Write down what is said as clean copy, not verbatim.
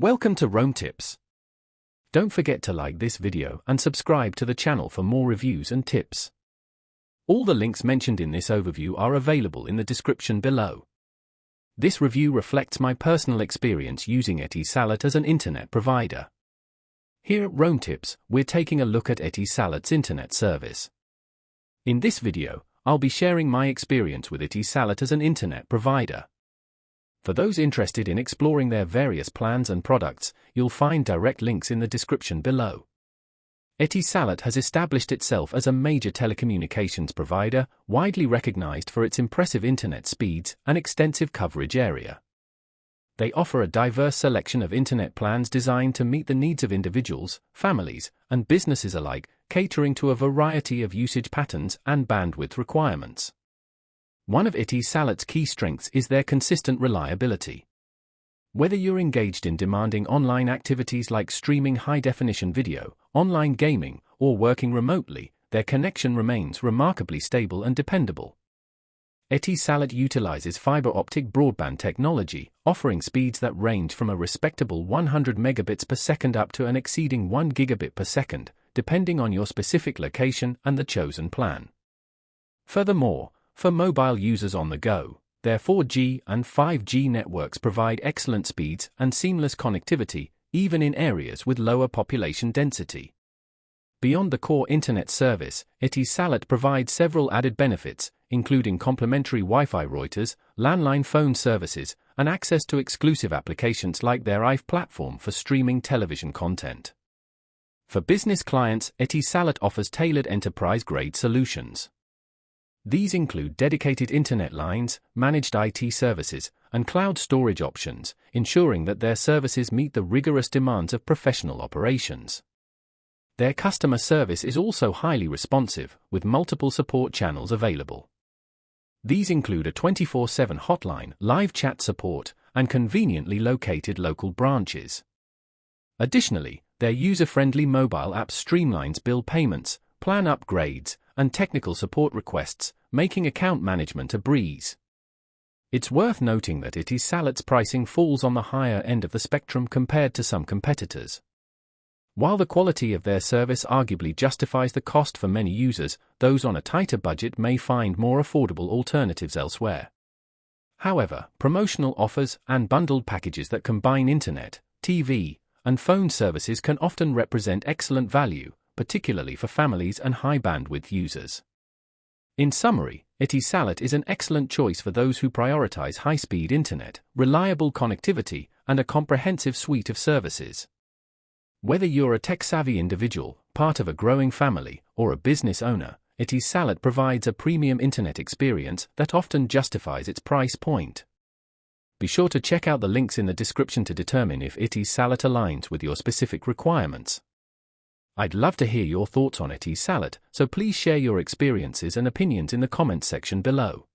Welcome to Rome Tips. Don't forget to like this video and subscribe to the channel for more reviews and tips. All the links mentioned in this overview are available in the description below. This review reflects my personal experience using Etisalat as an internet provider. Here at Rome Tips, we're taking a look at Etisalat's internet service. In this video, I'll be sharing my experience with Etisalat as an internet provider. For those interested in exploring their various plans and products, you'll find direct links in the description below. Etisalat has established itself as a major telecommunications provider, widely recognized for its impressive internet speeds and extensive coverage area. They offer a diverse selection of internet plans designed to meet the needs of individuals, families, and businesses alike, catering to a variety of usage patterns and bandwidth requirements. One of Etisalat's key strengths is their consistent reliability. Whether you're engaged in demanding online activities like streaming high-definition video, online gaming, or working remotely, their connection remains remarkably stable and dependable. Etisalat utilizes fiber optic broadband technology, offering speeds that range from a respectable 100 megabits per second up to an exceeding 1 gigabit per second, depending on your specific location and the chosen plan. Furthermore, for mobile users on the go, their 4G and 5G networks provide excellent speeds and seamless connectivity, even in areas with lower population density. Beyond the core internet service, Etisalat provides several added benefits, including complimentary Wi-Fi routers, landline phone services, and access to exclusive applications like their IF platform for streaming television content. For business clients, Etisalat offers tailored enterprise-grade solutions. These include dedicated internet lines, managed IT services, and cloud storage options, ensuring that their services meet the rigorous demands of professional operations. Their customer service is also highly responsive, with multiple support channels available. These include a 24/7 hotline, live chat support, and conveniently located local branches. Additionally, their user-friendly mobile app streamlines bill payments, plan upgrades, and technical support requests, making account management a breeze. It's worth noting that Etisalat's pricing falls on the higher end of the spectrum compared to some competitors. While the quality of their service arguably justifies the cost for many users, those on a tighter budget may find more affordable alternatives elsewhere. However, promotional offers and bundled packages that combine internet, TV, and phone services can often represent excellent value, particularly for families and high-bandwidth users. In summary, Etisalat is an excellent choice for those who prioritize high-speed internet, reliable connectivity, and a comprehensive suite of services. Whether you're a tech-savvy individual, part of a growing family, or a business owner, Etisalat provides a premium internet experience that often justifies its price point. Be sure to check out the links in the description to determine if Etisalat aligns with your specific requirements. I'd love to hear your thoughts on Etisalat, so please share your experiences and opinions in the comments section below.